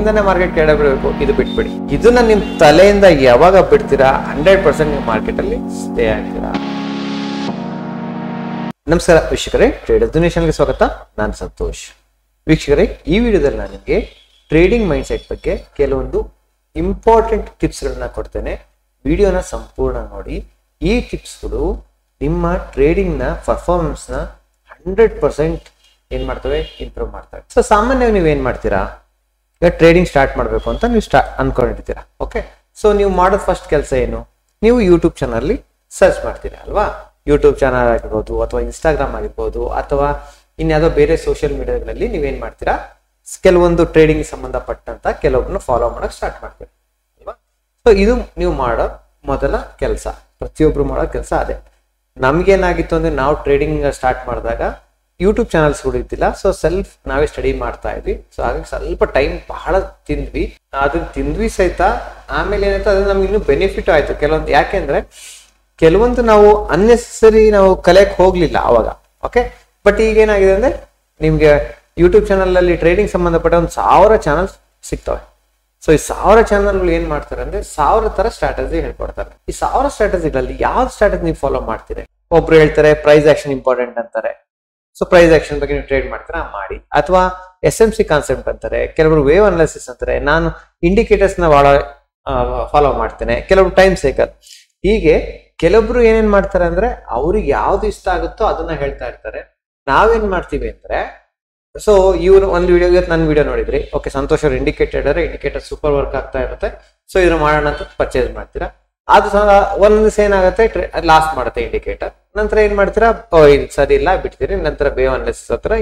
ಇಂದನೇ market ಕೆಳಗೆ ಬಿಡಬೇಕು, ಇದು ಬಿಟ್ಬಿಡಿ. ಇದನ್ನ ನಿಮ್ ತಲೆಯಿಂದ ಯಾವಾಗ ಬಿಡ್ತೀರಾ 100% ನೀವು ಮಾರ್ಕೆಟ್ ಅಲ್ಲಿ ಸ್ಟೇ ಆಗ್ತೀರಾ. ನಮಸ್ಕಾರ ವೀಕ್ಷಕರೇ, ಟ್ರೇಡರ್ ದುನಿಯಾಗೆ ಸ್ವಾಗತ. ನಾನು ಸಂತೋಷ್. ವೀಕ್ಷಕರೇ, ಈ ವಿಡಿಯೋದಲ್ಲಿ ನಾನು ನಿಮಗೆ ಟ್ರೇಡಿಂಗ್ ಮೈಂಡ್ ಸೆಟ್ ಬಗ್ಗೆ ಕೆಲವೊಂದು ಇಂಪಾರ್ಟೆಂಟ್ ಟಿಪ್ಸ್ ಗಳನ್ನ ಕೊಡ್ತೇನೆ. ವಿಡಿಯೋನ ಸಂಪೂರ್ಣ ನೋಡಿ. ಈ ಟಿಪ್ಸ್ಗಳು ನಿಮ್ಮ ಟ್ರೇಡಿಂಗ್ ನ ಪರ್ಫಾರ್ಮೆನ್ಸ್ ನ 100% ಏನ್ ಮಾಡ್ತವೆ, ಇಂಪ್ರೂವ್ ಮಾಡ್ತವೆ. ಸೊ ಸಾಮಾನ್ಯವಾಗಿ ನೀವು ಏನ್ ಮಾಡ್ತೀರಾ, ಈಗ ಟ್ರೇಡಿಂಗ್ ಸ್ಟಾರ್ಟ್ ಮಾಡಬೇಕು ಅಂತ ನೀವು ಅನ್ಕೊಂಡಿರ್ತೀರಾ. ಓಕೆ, ಸೊ ನೀವು ಮಾಡೋದು ಫಸ್ಟ್ ಕೆಲಸ ಏನು, ನೀವು ಯೂಟ್ಯೂಬ್ ಚಾನಲ್ ಸರ್ಚ್ ಮಾಡ್ತೀರಾ ಅಲ್ವಾ. ಯೂಟ್ಯೂಬ್ ಚಾನಲ್ ಆಗಿರ್ಬೋದು, ಅಥವಾ ಇನ್ಸ್ಟಾಗ್ರಾಮ್ ಆಗಿರ್ಬೋದು, ಅಥವಾ ಇನ್ಯಾವುದೋ ಬೇರೆ ಸೋಷಿಯಲ್ ಮೀಡಿಯಾಗಳಲ್ಲಿ ನೀವೇನ್ ಮಾಡ್ತೀರಾ, ಕೆಲವೊಂದು ಟ್ರೇಡಿಂಗ್ ಸಂಬಂಧಪಟ್ಟಂತ ಕೆಲವೊಬ್ಬರನ್ನ ಫಾಲೋ ಮಾಡಕ್ ಸ್ಟಾರ್ಟ್ ಮಾಡ್ತೀರಾ ಅಲ್ವಾ. ಸೊ ಇದು ನೀವು ಮಾಡೋ ಮೊದಲ ಕೆಲಸ, ಪ್ರತಿಯೊಬ್ರು ಮಾಡೋ ಕೆಲಸ ಅದೇ. ನಮ್ಗೇನಾಗಿತ್ತು ಅಂದ್ರೆ, ನಾವು ಟ್ರೇಡಿಂಗ್ ಸ್ಟಾರ್ಟ್ ಮಾಡಿದಾಗ ಯೂಟ್ಯೂಬ್ ಚಾನಲ್ಸ್ಗಳು ಇದ್ದಿಲ್ಲ. ಸೊ ಸೆಲ್ಫ್ ನಾವೇ ಸ್ಟಡಿ ಮಾಡ್ತಾ ಇದ್ವಿ. ಸೊ ಹಾಗಾಗಿ ಸ್ವಲ್ಪ ಟೈಮ್ ಬಹಳ ತಿಂದ್ವಿ. ಅದನ್ನ ತಿಂದ್ವಿ ಸಹಿತ ಆಮೇಲೆ ಏನಾಯ್ತು, ಅದು ನಮ್ಗೆ ಇನ್ನೂ ಬೆನಿಫಿಟ್ ಆಯ್ತು ಕೆಲವೊಂದು. ಯಾಕೆಂದ್ರೆ ಕೆಲವೊಂದು ನಾವು ಅನ್ನೆಸರಿ ನಾವು ಕಲಿಯಕ್ ಹೋಗ್ಲಿಲ್ಲ ಅವಾಗ. ಓಕೆ, ಬಟ್ ಈಗ ಏನಾಗಿದೆ ಅಂದ್ರೆ, ನಿಮ್ಗೆ ಯೂಟ್ಯೂಬ್ ಚಾನಲ್ ಅಲ್ಲಿ ಟ್ರೇಡಿಂಗ್ ಸಂಬಂಧಪಟ್ಟ 1000 ಚಾನಲ್ಸ್ ಸಿಗ್ತವೆ. ಸೊ ಈ 1000 ಚಾನಲ್ಗಳು ಏನ್ ಮಾಡ್ತಾರೆ ಅಂದ್ರೆ, 1000 ತರ ಸ್ಟ್ರಾಟಜಿ ಹೇಳ್ಕೊಡ್ತಾರೆ. ಈ 1000 ಸ್ಟ್ರಾಟಜಿಗಳಲ್ಲಿ ಯಾವ್ದು ಸ್ಟ್ರಾಟಜಿ ನೀವು ಫಾಲೋ ಮಾಡ್ತೀರಿ? ಒಬ್ರು ಹೇಳ್ತಾರೆ ಪ್ರೈಸ್ ಆಕ್ಷನ್ ಇಂಪಾರ್ಟೆಂಟ್ ಅಂತಾರೆ. ಸೊ ಪ್ರೈಸ್ ಆಕ್ಷನ್ ಬಗ್ಗೆ ನೀವು ಟ್ರೇಡ್ ಮಾಡ್ತೀರಾ, ಮಾಡಿ. ಅಥವಾ SMC ಕಾನ್ಸೆಪ್ಟ್ ಅಂತಾರೆ, ಕೆಲವರು ವೇವ್ ಅನಾಲಿಸಿಸ್ ಅಂತಾರೆ. ನಾನು ಇಂಡಿಕೇಟರ್ಸ್ ನ ಬಹಳ ಫಾಲೋ ಮಾಡ್ತೇನೆ, ಕೆಲವರು ಟೈಮ್ ಸೈಕಲ್. ಹೀಗೆ ಕೆಲವೊಬ್ರು ಏನೇನ್ ಮಾಡ್ತಾರೆ ಅಂದ್ರೆ, ಅವ್ರಿಗೆ ಯಾವ್ದು ಇಷ್ಟ ಆಗುತ್ತೋ ಅದನ್ನ ಹೇಳ್ತಾ ಇರ್ತಾರೆ. ನಾವೇನ್ ಮಾಡ್ತೀವಿ ಅಂದ್ರೆ, ಸೊ ಇವ್ರು ಒಂದು ವಿಡಿಯೋ, ನನ್ನ ವಿಡಿಯೋ ನೋಡಿದ್ರಿ, ಓಕೆ ಸಂತೋಷ್ ಅವ್ರು ಇಂಡಿಕೇಟರ್ ಸೂಪರ್ ವರ್ಕ್ ಆಗ್ತಾ ಇರುತ್ತೆ, ಸೊ ಇದ್ರ ಮಾಡೋಣ ಅಂತ ಪರ್ಚೇಸ್ ಮಾಡ್ತೀರಾ. ಅದು ಒಂದ್ ದಿವಸ ಏನಾಗುತ್ತೆ, ಲಾಸ್ ಮಾಡುತ್ತೆ ಇಂಡಿಕೇಟರ್. ನಂತರ ಏನ್ ಮಾಡ್ತೀರಾ, ಇದು ಸರಿ ಇಲ್ಲ ಬಿಡ್ತೀರಿ. ನಂತರ ಬೇವ್ ಅನಾಲಿಸಿಸ್ ಹತ್ರ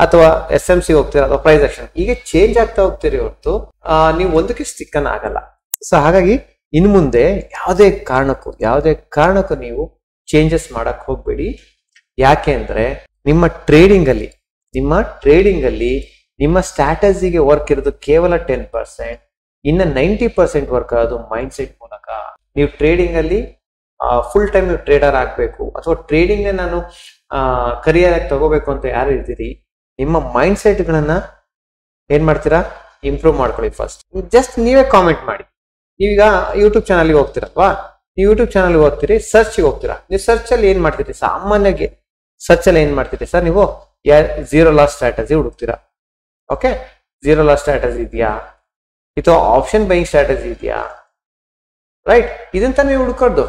ಅಥವಾ SMC ಹೋಗ್ತೀರಾ, ಅಥವಾ ಪ್ರೈಸ್ ಆಕ್ಷನ್. ಈಗ ಚೇಂಜ್ ಆಗ್ತಾ ಹೋಗ್ತೀರಿ ಹೊರತು ನೀವು ಒಂದಕ್ಕೆ ಸ್ಟಿಕ್ಕನ್ ಆಗಲ್ಲ. ಸೊ ಹಾಗಾಗಿ ಇನ್ನು ಮುಂದೆ ಯಾವುದೇ ಕಾರಣಕ್ಕೂ ನೀವು ಚೇಂಜಸ್ ಮಾಡಕ್ ಹೋಗ್ಬೇಡಿ. ಯಾಕೆ ಅಂದ್ರೆ, ನಿಮ್ಮ ಟ್ರೇಡಿಂಗ್ ಅಲ್ಲಿ ನಿಮ್ಮ ಸ್ಟ್ರಾಟಜಿಗೆ ವರ್ಕ್ ಇರೋದು ಕೇವಲ 10%. ಇನ್ನ 90% ವರ್ಕ್ ಆಗೋದು ಮೈಂಡ್ ಸೆಟ್ ಮೂಲಕ. ನೀವು ಟ್ರೇಡಿಂಗ್ ಅಲ್ಲಿ ಫುಲ್ ಟೈಮ್ ನೀವು ಟ್ರೇಡರ್ ಆಗ್ಬೇಕು, ಅಥವಾ ಟ್ರೇಡಿಂಗ್ ನಾನು ಕರಿಯರ್ ಆಗಿ ತಗೋಬೇಕು ಅಂತ ಯಾರು ಇರ್ತೀರಿ, ನಿಮ್ಮ ಮೈಂಡ್ ಸೆಟ್ ಗಳನ್ನ ಏನ್ ಮಾಡ್ತೀರಾ, ಇಂಪ್ರೂವ್ ಮಾಡ್ಕೊಳ್ಳಿ. ಫಸ್ಟ್ ಜಸ್ಟ್ ನೀವೇ ಕಾಮೆಂಟ್ ಮಾಡಿ. ನೀವೀಗ ಯೂಟ್ಯೂಬ್ ಚಾನಲ್ಗೆ ಹೋಗ್ತೀರಲ್ವಾ, ನೀವು ಯೂಟ್ಯೂಬ್ ಚಾನಲ್ಗೆ ಹೋಗ್ತೀರಿ, ಸರ್ಚ್ಗೆ ಹೋಗ್ತೀರಾ. ನೀವು ಸರ್ಚ್ ಅಲ್ಲಿ ಏನ್ ಮಾಡ್ತೀರಿ, ಸಾಮಾನ್ಯವಾಗಿ ಸರ್ಚ್ ಅಲ್ಲಿ ಏನ್ ಮಾಡ್ತೀರಿ ಸರ್, ನೀವು ಝೀರೋ ಲಾಸ್ ಸ್ಟ್ರಾಟಜಿ ಹುಡುಕ್ತೀರಾ. ಓಕೆ, ಝೀರೋ ಲಾಸ್ ಸ್ಟ್ರಾಟಜಿ ಇದೆಯಾ, ಇದು ಆಪ್ಷನ್ ಬೈಯಿಂಗ್ ಸ್ಟ್ರಾಟಜಿ ಇದೆಯಾ, ರೈಟ್? ಇದಂತ ನೀವು ಹುಡುಕೋದು.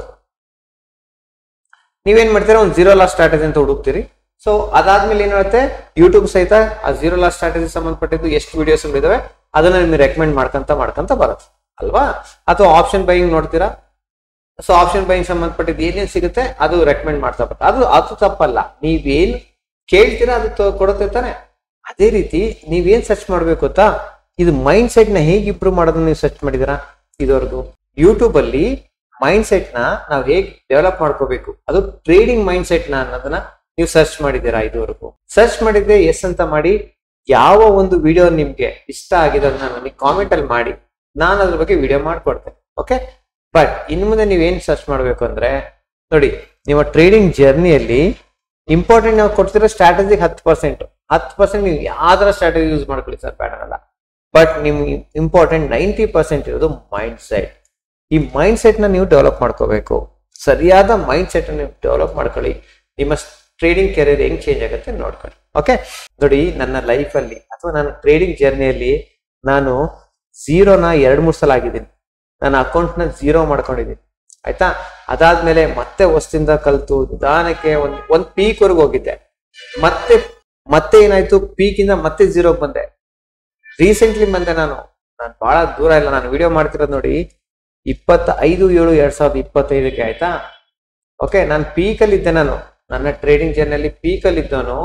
ನೀವೇನ್ ಮಾಡ್ತೀರಾ, ಒಂದು ಝೀರೋ ಲಾಸ್ ಸ್ಟ್ರಾಟಜಿ ಅಂತ ಹುಡುಕ್ತೀರಿ. ಸೊ ಅದಾದ್ಮೇಲೆ ಏನಾಗುತ್ತೆ, ಯೂಟ್ಯೂಬ್ ಸಹಿತ ಆ ಝೀರೋ ಲಾಸ್ ಸ್ಟ್ರಾಟಜಿ ಸಂಬಂಧಪಟ್ಟಿದ್ದು ಎಷ್ಟು ವಿಡಿಯೋಸ್ ಇದಾವೆ ಅದನ್ನ ನಿಮ್ಗೆ ರೆಕಮೆಂಡ್ ಮಾಡ್ಕೊಂತ ಬರುತ್ತೆ ಅಲ್ವಾ. ಅಥವಾ ಆಪ್ಷನ್ ಬೈಯಿಂಗ್ ನೋಡ್ತೀರಾ, ಸೊ ಆಪ್ಷನ್ ಬೈಯಿಂಗ್ ಸಂಬಂಧಪಟ್ಟಿದ್ದು ಏನೇನ್ ಸಿಗುತ್ತೆ ಅದು ರೆಕಮೆಂಡ್ ಮಾಡ್ತಾ ಬರುತ್ತೆ. ಅದು ತಪ್ಪಲ್ಲ, ನೀವೇನ್ ಕೇಳ್ತೀರಾ ಅದು ಕೊಡುತ್ತೆ ತಾನೆ. ಅದೇ ರೀತಿ ನೀವೇನ್ ಸರ್ಚ್ ಮಾಡ್ಬೇಕು ಗೊತ್ತಾ, ಇದು ಮೈಂಡ್ ಸೆಟ್ ನ ಹೇಗೆ ಇಂಪ್ರೂವ್ ಮಾಡೋದನ್ನ ನೀವು ಸರ್ಚ್ ಮಾಡಿದಿರಾ ಇದುವರೆಗೂ? ಯೂಟ್ಯೂಬ್ ಅಲ್ಲಿ ಮೈಂಡ್ ಸೆಟ್ ನ ನಾವು ಹೇಗೆ ಡೆವಲಪ್ ಮಾಡ್ಕೋಬೇಕು, ಅದು ಟ್ರೇಡಿಂಗ್ ಮೈಂಡ್ ಸೆಟ್ ನ ಅನ್ನೋದನ್ನ ನೀವು ಸರ್ಚ್ ಮಾಡಿದ್ದೀರಾ ಇದುವರೆಗೂ? ಸರ್ಚ್ ಮಾಡಿದ್ರೆ ಎಸ್ ಅಂತ ಮಾಡಿ, ಯಾವ ಒಂದು ವಿಡಿಯೋ ನಿಮ್ಗೆ ಇಷ್ಟ ಆಗಿದೆ ಅದನ್ನ ನನಗೆ ಕಾಮೆಂಟ್ ಅಲ್ಲಿ ಮಾಡಿ, ನಾನು ಅದ್ರ ಬಗ್ಗೆ ವಿಡಿಯೋ ಮಾಡ್ಕೊಡ್ತೇನೆ. ಓಕೆ, ಬಟ್ ಇನ್ನು ಮುಂದೆ ನೀವೇನ್ ಸರ್ಚ್ ಮಾಡ್ಬೇಕು ಅಂದ್ರೆ, ನೋಡಿ, ನಿಮ್ಮ ಟ್ರೇಡಿಂಗ್ ಜರ್ನಿಯಲ್ಲಿ ಇಂಪಾರ್ಟೆಂಟ್ ನಾವು ಕೊಡ್ತಿರೋ ಸ್ಟ್ರಾಟಜಿ 10% ನೀವು ಯಾವ್ದಾರ ಸ್ಟ್ರಾಟಜಿ ಯೂಸ್ ಮಾಡ್ಕೊಳ್ಳಿ ಸರ್, ಬೇಡ ಅಲ್ಲ. ಬಟ್ ನಿಮ್ಗೆ ಇಂಪಾರ್ಟೆಂಟ್ 90% ಇರೋದು ಮೈಂಡ್ ಸೆಟ್. ಈ ಮೈಂಡ್ ಸೆಟ್ ನ ನೀವು ಡೆವಲಪ್ ಮಾಡ್ಕೋಬೇಕು. ಸರಿಯಾದ ಮೈಂಡ್ ಸೆಟ್ ನೀವು ಡೆವಲಪ್ ಮಾಡ್ಕೊಳ್ಳಿ, ನಿಮ್ಮ ಟ್ರೇಡಿಂಗ್ ಕೆರಿಯರ್ ಹೆಂಗ್ ಚೇಂಜ್ ಆಗುತ್ತೆ ನೋಡ್ಕೊಳ್ಳಿ. ಓಕೆ, ನೋಡಿ, ನನ್ನ ಲೈಫ್ ಅಲ್ಲಿ ಅಥವಾ ನನ್ನ ಟ್ರೇಡಿಂಗ್ ಜರ್ನಿಯಲ್ಲಿ ನಾನು ಝೀರೋನ 2-3 ಸಲ ಆಗಿದ್ದೀನಿ. ನನ್ನ ಅಕೌಂಟ್ ನ ಝೀರೋ ಮಾಡ್ಕೊಂಡಿದ್ದೀನಿ, ಆಯ್ತಾ. ಅದಾದ್ಮೇಲೆ ಮತ್ತೆ ಹೊಸದಿಂದ ಕಲ್ತು ನಿಧಾನಕ್ಕೆ ಒಂದ್ ಪೀಕ್ ವರ್ಗು ಹೋಗಿದ್ದೆ. ಮತ್ತೆ ಏನಾಯ್ತು, ಪೀಕ್ ಇಂದ ಮತ್ತೆ ಝೀರೋಗೆ ಬಂದೆ. ರೀಸೆಂಟ್ಲಿ ಬಂದೆ. ನಾನು ಬಹಳ ದೂರ ಇಲ್ಲ, ನಾನು ವಿಡಿಯೋ ಮಾಡ್ತಿರೋದು ನೋಡಿ 25/7/2025 ಆಯ್ತಾ. ಓಕೆ, ನಾನು ಪೀಕ್ ಅಲ್ಲಿ ಇದ್ದೆ. ನಾನು ನನ್ನ ಟ್ರೇಡಿಂಗ್ ಜರ್ನಿಯಲ್ಲಿ ಪೀಕ್ ಅಲ್ಲಿ ಇದ್ದವನು